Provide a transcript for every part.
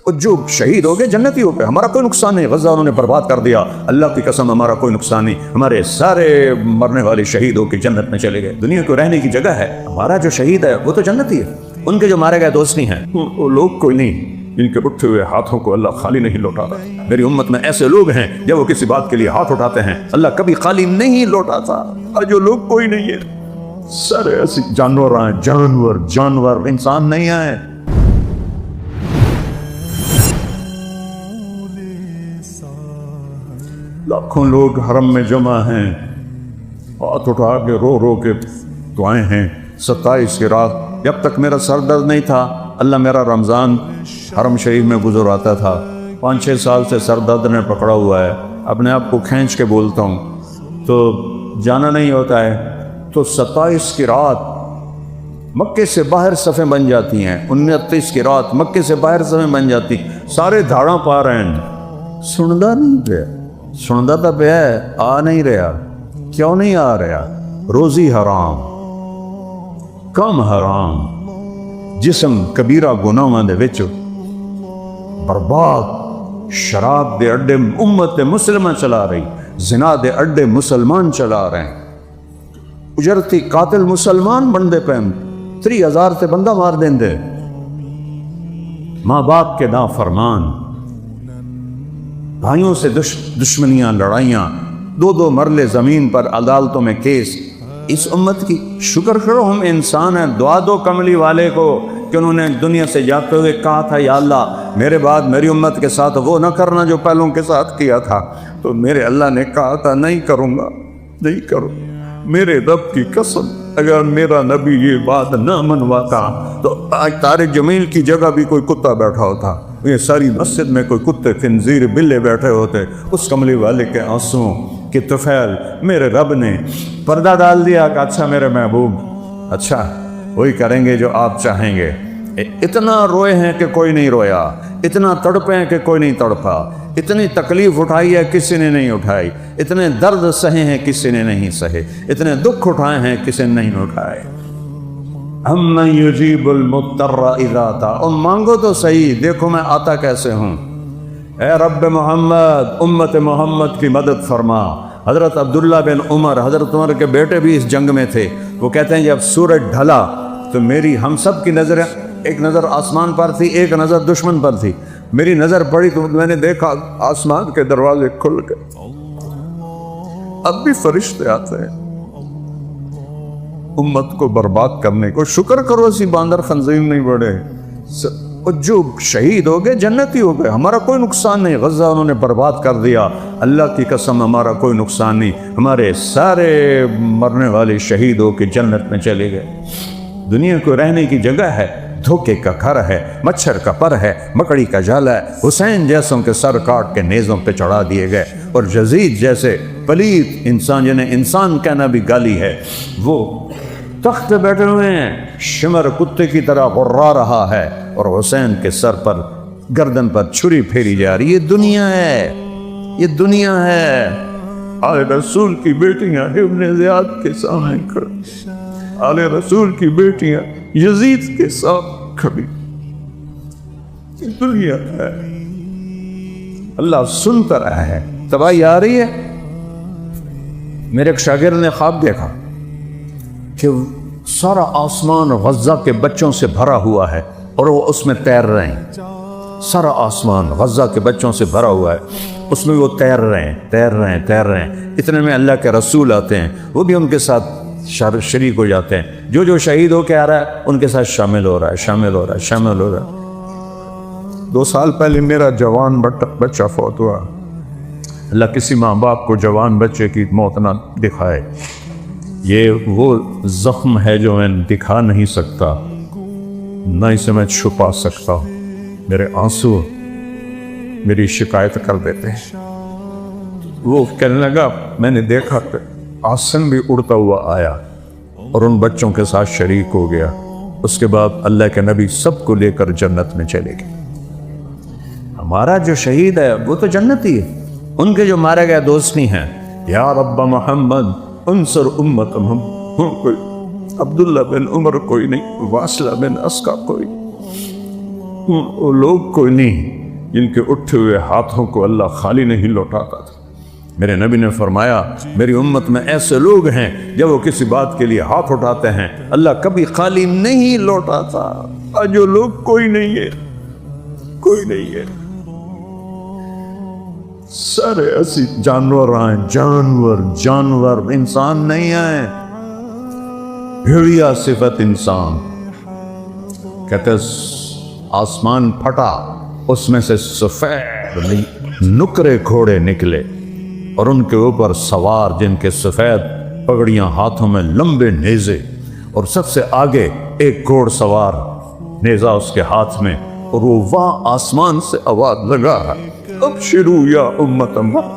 اور جو شہید ہو گئے جنتی ہو گئے، ہمارا کوئی نقصان نہیں، غزہ انہوں نے برباد کر دیا، اللہ کی قسم ہمارا کوئی نقصان نہیں، ہمارے سارے مرنے والے شہید ہو کے جنت میں چلے گئے۔ دنیا کو رہنے کی جگہ ہے، ہمارا جو شہید ہے وہ تو جنتی ہے، ان کے جو مارے گئے دوست نہیں ہیں، وہ لوگ کوئی نہیں جن کے اٹھے ہوئے ہاتھوں کو اللہ خالی نہیں لوٹاتا۔ میری امت میں ایسے لوگ ہیں جب وہ کسی بات کے لیے ہاتھ اٹھاتے ہیں اللہ کبھی خالی نہیں لوٹاتا، اور جو لوگ کوئی نہیں ہے، سارے ایسے جانور ہیں، جانور انسان نہیں ہیں۔ لاکھوں لوگ حرم میں جمع ہیں، ہاتھ اٹھا کے رو کے دعائیں ہیں۔ 27 کی رات جب تک میرا سر درد نہیں تھا، اللہ میرا رمضان حرم شریف میں گزر آتا تھا۔ 5-6 سال سے سر درد نے پکڑا ہوا ہے، اپنے آپ کو کھینچ کے بولتا ہوں تو جانا نہیں ہوتا ہے، تو 27 کی رات مکے سے باہر صفیں بن جاتی ہیں، 29 کی رات مکے سے باہر صفیں بن جاتی، سارے دھاڑاں پا رہے ہیں، سندا نہیں رہا، سندا تو پہ ہے، آ نہیں رہا۔ کیوں نہیں آ رہا؟ روزی حرام، کم حرام، جسم کبیرہ گناہاں دے وچ برباد، شراب دے اڈے امت مسلمہ چلا رہی، زنا دے اڈے مسلمان چلا رہے ہیں، اجرتی قاتل مسلمان بندے پہ 30,000 تے بندہ مار دیں دے، ماں باپ کے نافرمان، بھائیوں سے دشمنیاں، لڑائیاں، 2 مرلے زمین پر عدالتوں میں کیس۔ اس امت کی شکر کرو ہم انسان ہیں، دعا دو کملی والے کو کہ انہوں نے دنیا سے جاتے ہوئے کہا تھا یا اللہ میرے بعد میری امت کے ساتھ وہ نہ کرنا جو پہلوں کے ساتھ کیا تھا، تو میرے اللہ نے کہا تھا نہیں کروں گا، نہیں کروں۔ میرے رب کی قسم اگر میرا نبی یہ بات نہ منواتا تو آج طارق جمیل کی جگہ بھی کوئی کتا بیٹھا ہوتا، یہ ساری مسجد میں کوئی کتے خنزیر بلے بیٹھے ہوتے۔ اس کملی والے کے آنسوں کہ طفیل میرے رب نے پردہ ڈال دیا کہ اچھا میرے محبوب، اچھا وہی کریں گے جو آپ چاہیں گے۔ اتنا روئے ہیں کہ کوئی نہیں رویا، اتنا تڑپے ہیں کہ کوئی نہیں تڑپا، اتنی تکلیف اٹھائی ہے کسی نے نہیں اٹھائی، اتنے درد سہے ہیں کسی نے نہیں سہے، اتنے دکھ اٹھائے ہیں کسی نے نہیں اٹھائے۔ ہم یجیب المضطر اذا آتا، اور مانگو تو صحیح، دیکھو میں آتا کیسے ہوں۔ اے رب محمد امت محمد کی مدد فرما۔ حضرت عبداللہ بن عمر، حضرت عمر کے بیٹے بھی اس جنگ میں تھے، وہ کہتے ہیں جب سورج ڈھلا تو میری ہم سب کی نظریں، ایک نظر آسمان پر تھی، ایک نظر دشمن پر تھی، میری نظر پڑی تو میں نے دیکھا آسمان کے دروازے کھل گئے، اب بھی فرشتے آتے ہیں امت کو برباد کرنے کو۔ شکر کرو اسی باندر خنزیر نہیں بڑھے، اور جو شہید ہو گئے جنتی ہو گئے، ہمارا کوئی نقصان نہیں، غزہ انہوں نے برباد کر دیا، اللہ کی قسم ہمارا کوئی نقصان نہیں، ہمارے سارے مرنے والے شہید ہو کے جنت میں چلے گئے۔ دنیا کو رہنے کی جگہ ہے، دھوکے کا گھر ہے، مچھر کا پر ہے، مکڑی کا جالا ہے، حسین جیسوں کے سر کاٹ کے نیزوں پہ چڑھا دیے گئے، اور یزید جیسے پلیت انسان جنہیں انسان کہنا بھی گالی ہے، وہ تخت پہ بیٹھے ہوئے ہیں، شمر کتے کی طرح غرا رہا ہے، اور حسین کے سر پر گردن پر چھری پھیری جا رہی۔ یہ دنیا ہے، یہ دنیا ہے۔ آل رسول کی بیٹیاں ابن زیاد کے سامنے کھڑی، آل رسول کی بیٹیاں یزید کے ساتھ کھڑی، یہ دنیا ہے۔ اللہ سنتا رہا ہے، تباہی آ رہی ہے۔ میرے ایک شاگرد نے خواب دیکھا کہ سارا آسمان غزہ کے بچوں سے بھرا ہوا ہے اور وہ اس میں تیر رہے ہیں، سارا آسمان غزہ کے بچوں سے بھرا ہوا ہے، اس میں وہ تیر رہے ہیں۔ اتنے میں اللہ کے رسول آتے ہیں، وہ بھی ان کے ساتھ شریک ہو جاتے ہیں، جو شہید ہو کے آ رہا ہے ان کے ساتھ شامل ہو رہا ہے۔ 2 سال پہلے میرا جوان بچہ فوت ہوا، اللہ کسی ماں باپ کو جوان بچے کی موت نہ دکھائے۔ یہ وہ زخم ہے جو میں دکھا نہیں سکتا، نہ اسے میں چھپا سکتا ہوں۔ میرے آنسو میری شکایت کر دیتے ہیں۔ وہ کہنے لگا میں نے دیکھا کہ آسن بھی اڑتا ہوا آیا اور ان بچوں کے ساتھ شریک ہو گیا۔ اس کے بعد اللہ کے نبی سب کو لے کر جنت میں چلے گئے۔ ہمارا جو شہید ہے وہ تو جنتی ہے، ان کے جو مارے گئے دوست نہیں ہیں۔ یا رب محمد انصر امت محمد، کوئی عبداللہ بن عمر کوئی نہیں، واصلہ بن اسقع کوئی، وہ لوگ کوئی نہیں۔ ان کے اٹھے ہوئے ہاتھوں کو اللہ خالی نہیں لوٹاتا تھا۔ میرے نبی نے فرمایا میری امت میں ایسے لوگ ہیں جب وہ کسی بات کے لیے ہاتھ اٹھاتے ہیں اللہ کبھی خالی نہیں لوٹاتا۔ آج جو لوگ کوئی نہیں ہے، کوئی نہیں ہے، سارے ایسی جانور آئے، جانور انسان نہیں آئے۔ بھیڑیا صفت انسان، کہتے آسمان پھٹا، اس میں سے سفید نکرے گھوڑے نکلے اور ان کے اوپر سوار جن کے سفید پگڑیاں، ہاتھوں میں لمبے نیزے، اور سب سے آگے ایک گھوڑ سوار، نیزہ اس کے ہاتھ میں، اور وہ وہاں آسمان سے آواز لگا ہے ابشروا یا امت محمد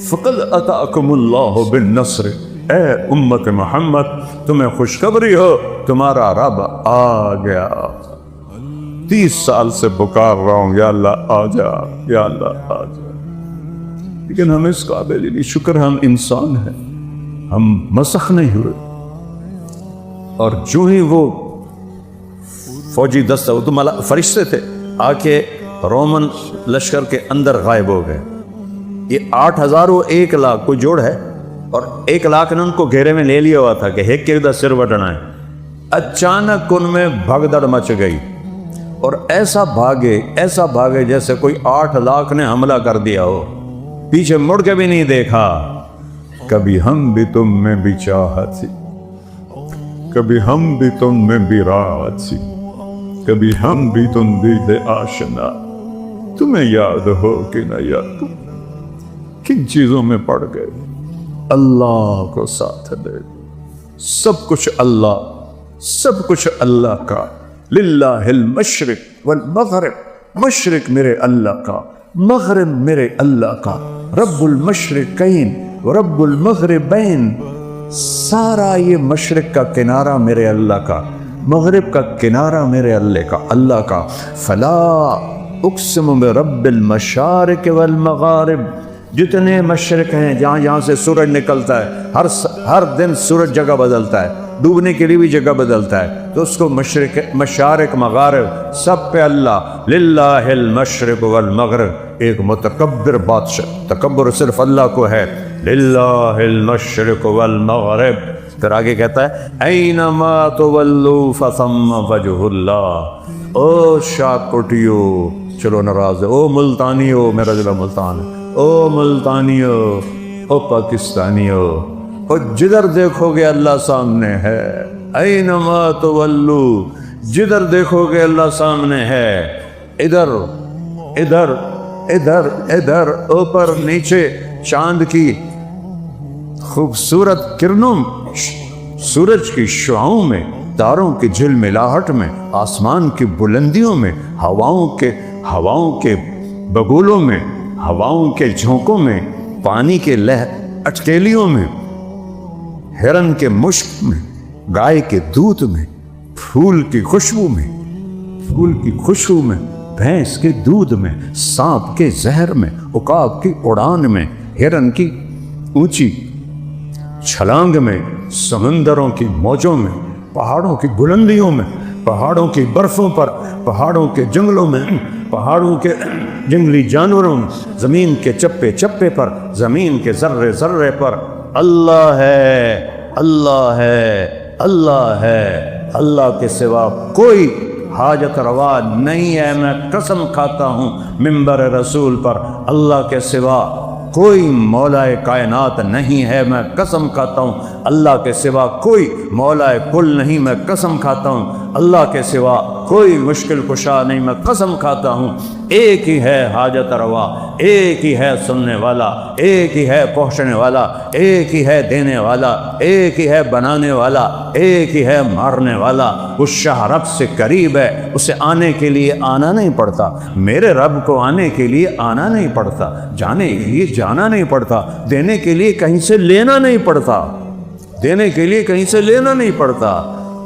فقد اتاکم اللہ بالنصر، اے امت محمد تمہیں خوشخبری ہو تمہارا رب آ گیا۔ 30 سال سے پکار رہا ہوں یا اللہ آ جا، یا اللہ آ جا، لیکن ہم اس قابل ہی نہیں۔ شکر ہم انسان ہیں، ہم مسخ نہیں ہوئے۔ اور جو ہی وہ فوجی دستہ، وہ تو فرشتے تھے، آ کے رومن لشکر کے اندر غائب ہو گئے۔ یہ 8000 و 1 لاکھ کوئی جوڑ ہے، اور 1 لاکھ نے ان کو گھیرے میں لے لیا ہوا تھا کہ ایک دا سر وٹنا ہے۔ اچانک ان میں بھگدڑ مچ گئی اور ایسا بھاگے جیسے کوئی 8 لاکھ نے حملہ کر دیا ہو، پیچھے مڑ کے بھی نہیں دیکھا۔ کبھی ہم بھی تم میں بھی چاہت تھی، کبھی ہم بھی تم میں بھی راحت تھی، کبھی ہم بھی تم بھی دے آشنا، تمہیں یاد ہو کہ نہ یاد، کن چیزوں میں پڑ گئے؟ اللہ کو ساتھ دے، سب کچھ اللہ کا۔ للہ المشرق والمغرب، مشرق میرے اللہ کا، مغرب میرے اللہ کا، رب المشرقین ورب المغربین، سارا یہ مشرق کا کنارہ میرے اللہ کا، مغرب کا کنارہ میرے اللہ کا۔ فلا اقسم برب المشارق والمغارب، جتنے مشرق ہیں جہاں سے سورج نکلتا ہے، ہر دن سورج جگہ بدلتا ہے، ڈوبنے کے لیے بھی جگہ بدلتا ہے، تو اس کو مشارق مغارب سب پہ اللہ۔ للہ المشرق والمغرب، ایک متکبر بادشاہ، تکبر صرف اللہ کو ہے۔ للہ المشرق والمغرب، پھر آگے کہتا ہے اینما تولوا فثم وجہ اللہ۔ او شاہ کوٹیو، چلو ناراض ہے، او ملتانیو، میرا ضلع ملتان ہے، او ملتانیو، او پاکستانیو، او جدھر دیکھو گے اللہ سامنے ہے۔ اینما تولو، جدھر دیکھو گے اللہ سامنے ہے، ادھر ادھر ادھر ادھر، اوپر نیچے، چاند کی خوبصورت کرنوں، سورج کی شعاؤں میں، تاروں کی جھلملاہٹ میں، آسمان کی بلندیوں میں، ہواؤں کے بگولوں میں، ہواؤں کے جھونکوں میں، پانی کے اٹکیلیوں میں، ہرن کے مشک میں، گائے کے دودھ میں، پھول کی خوشبو میں، بھینس کے دودھ میں، سانپ کے زہر میں، عقاب کی اڑان میں، ہرن کی اونچی چھلانگ میں، سمندروں کی موجوں میں، پہاڑوں کی بلندیوں میں، پہاڑوں کی برفوں پر، پہاڑوں کے جنگلوں میں، پہاڑوں کے جنگلی جانوروں میں، زمین کے چپے چپے پر، زمین کے ذرے ذرے پر اللہ ہے، اللہ ہے، اللہ ہے۔ اللہ کے سوا کوئی حاجت روا نہیں ہے۔ میں قسم کھاتا ہوں منبر رسول پر، اللہ کے سوا کوئی مولا کائنات نہیں ہے۔ میں قسم کھاتا ہوں اللہ کے سوا کوئی مولا کل نہیں۔ میں قسم کھاتا ہوں اللہ کے سوا کوئی مشکل کشا نہیں۔ میں قسم کھاتا ہوں ایک ہی ہے حاجت روا، ایک ہی ہے سننے والا، ایک ہی ہے پہنچنے والا، ایک ہی ہے دینے والا، ایک ہی ہے بنانے والا، ایک ہی ہے مارنے والا۔ اس شاہ رب سے قریب ہے، اسے آنے کے لیے آنا نہیں پڑتا۔ میرے رب کو آنے کے لیے آنا نہیں پڑتا، جانے کے لیے جانا نہیں پڑتا، دینے کے لیے کہیں سے لینا نہیں پڑتا، دینے کے لیے کہیں سے لینا نہیں پڑتا۔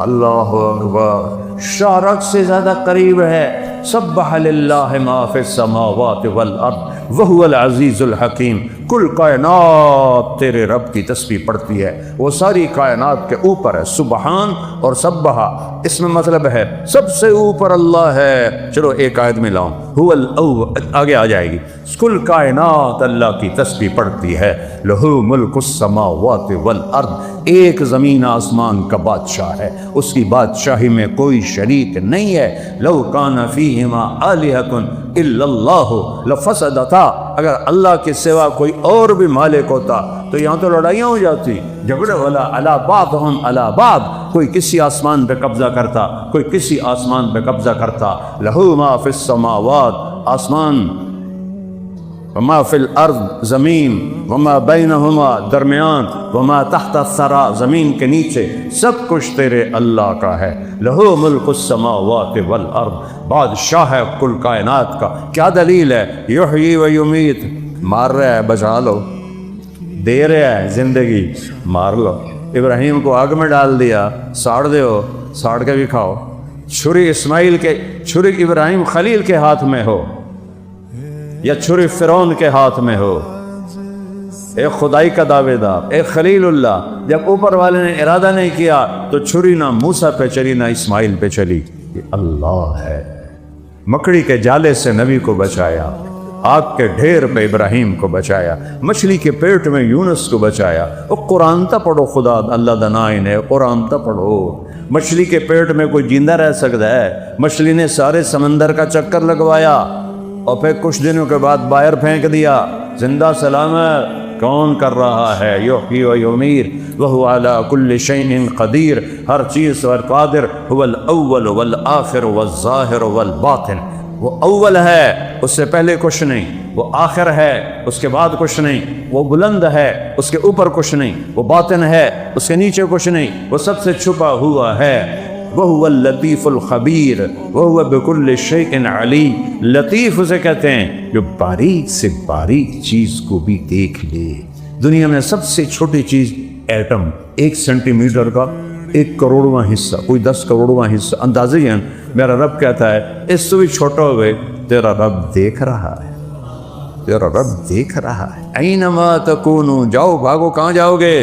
اللہ اکبر، شاہ رب سے زیادہ قریب ہے۔ سبح للہ ما فی السماوات والارض وہو العزیز الحکیم، کل کائنات تیرے رب کی تسبیح پڑھتی ہے، وہ ساری کائنات کے اوپر ہے۔ سبحان اور سبحہ اس میں مطلب ہے سب سے اوپر اللہ ہے۔ چلو ایک آیت میں لاؤں، هو الاول آگے آ جائے گی، کل کائنات اللہ کی تسبیح پڑھتی ہے۔ لہو ملک السماوات والارض، ایک زمین آسمان کا بادشاہ ہے، اس کی بادشاہی میں کوئی شریک نہیں ہے۔ لو کان فیہما آلہۃ الا اللہ لفسدتا، اگر اللہ کے سوا کوئی اور بھی مالک ہوتا تو یہاں تو لڑائیاں ہو جاتی، جھگڑے والا علی بعضہم علی بعض، کوئی کسی آسمان پہ قبضہ کرتا، کوئی کسی آسمان پہ قبضہ کرتا۔ لہو ما فی السماوات، آسمان، وما فی الارض، زمین، وما بینہما، درمیان، وما تحت الثری، زمین کے نیچے، سب کچھ تیرے اللہ کا ہے۔ لہو ملک السماوات والارض، بادشاہ ہے کل کائنات کا۔ کیا دلیل ہے؟ یحیی و یمیت، مار رہا ہے بچا لو، دے رہا ہے زندگی، مار لو۔ ابراہیم کو آگ میں ڈال دیا، ساڑ دو، ساڑ کے بھی کھاؤ۔ چھری ابراہیم خلیل کے ہاتھ میں ہو یا چھری فرعون کے ہاتھ میں ہو، ایک خدائی کا دعوے دار، ایک خلیل اللہ، جب اوپر والے نے ارادہ نہیں کیا تو چھری نہ موسیٰ پہ چلی نہ اسماعیل پہ چلی۔ یہ اللہ ہے۔ مکڑی کے جالے سے نبی کو بچایا، آگ کے ڈھیر پہ ابراہیم کو بچایا، مچھلی کے پیٹ میں یونس کو بچایا۔ وہ قرآن تا پڑھو، خدا اللہ دنائن ہے، قرآن تا پڑھو۔ مچھلی کے پیٹ میں کوئی زندہ رہ سکتا ہے؟ مچھلی نے سارے سمندر کا چکر لگوایا اور پھر کچھ دنوں کے بعد باہر پھینک دیا، زندہ سلامت۔ کون کر رہا ہے؟ یحیی و یمیت وہو علی کل شیء قدیر، ہر چیز پر قادر۔ هو الاول والآخر والظاہر والباطن، وہ اول ہے، اس سے پہلے کچھ نہیں، وہ آخر ہے، اس کے بعد کچھ نہیں، وہ بلند ہے، اس کے اوپر کچھ نہیں، وہ باطن ہے، اس کے نیچے کچھ نہیں، وہ سب سے چھپا ہوا ہے۔ وَهُوَ اللَّطِيفُ الْخَبِيرُ وَهُوَ بِكُلِّ شَيْءٍ عَلِيمٌ، لطیف اسے کہتے ہیں جو باریک سے باریک چیز کو بھی دیکھ لے۔ دنیا میں سب سے چھوٹی چیز ایٹم، 1 سینٹی میٹر کا 1 کروڑواں حصہ، کوئی 10 کروڑواں حصہ، اندازے ہیں۔ میرا رب کہتا ہے اس سے بھی چھوٹا ہوئے تیرا رب دیکھ رہا ہے، تیرا رب دیکھ رہا ہے۔ اینما تکونوا، جاؤ بھاگو، کہاں جاؤ گے؟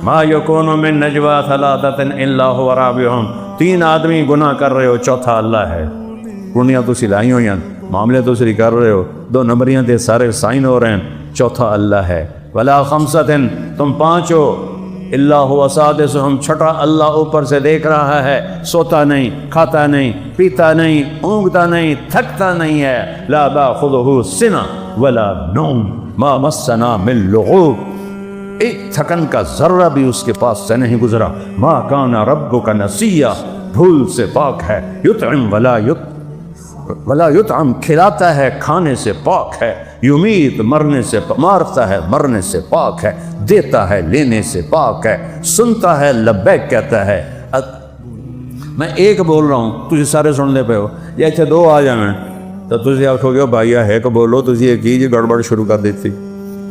ما یکون من نجوا ثلاثۃ الا هو رابعهم، 3 آدمی گناہ کر رہے ہو، چوتھا اللہ ہے۔ کنیاں تو سلائی ہوئی ہیں، معاملے تو سری کر رہے ہو، 2 نمبریاں تے سارے سائن ہو رہے ہیں، چوتھا اللہ ہے۔ ولا خمسۃ، تم 5 ہو، الا هو سادسهم، چھٹا اللہ اوپر سے دیکھ رہا ہے، سوتا نہیں، کھاتا نہیں، پیتا نہیں، اونگتا نہیں، تھکتا نہیں ہے۔ لا تأخذه سنة ولا نوم ما مسنا من لغوب، ایک تھکن کا ذرہ بھی اس کے پاس سے نہیں گزرا۔ ما کان ربک نسیا، بھول سے پاک ہے۔ یطعم ولا یطعم، کھلاتا ہے، کھانے سے پاک ہے۔ یمیت، مرنے سے، مارتا ہے، مرنے سے پاک ہے۔ دیتا ہے، لینے سے پاک ہے۔ سنتا ہے، لبیک کہتا ہے۔ میں ایک بول رہا ہوں، تجھے سارے سننے پہ ہو، یا اتنے 2 آ جائیں تو تجھے آٹھو گے بھائی ایک بولو، تجھے ایک ہی گڑبڑ شروع کر دیتی۔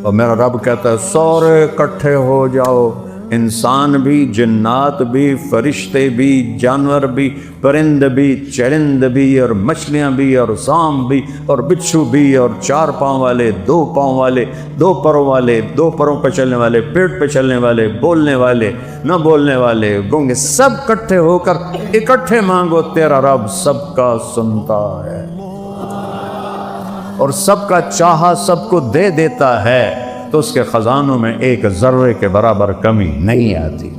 اور میرا رب کہتا ہے سارے اکٹھے ہو جاؤ، انسان بھی، جنات بھی، فرشتے بھی، جانور بھی، پرند بھی، چرند بھی، اور مچھلیاں بھی، اور سام بھی، اور بچھو بھی، اور 4 پاؤں والے، 2 پاؤں والے، 2 پروں والے، 2 پروں پہ چلنے والے، پیٹ پہ چلنے والے، بولنے والے، نہ بولنے والے، گونگے، سب اکٹھے ہو کر اکٹھے مانگو، تیرا رب سب کا سنتا ہے اور سب کا چاہا سب کو دے دیتا ہے، تو اس کے خزانوں میں ایک ذرے کے برابر کمی نہیں آتی۔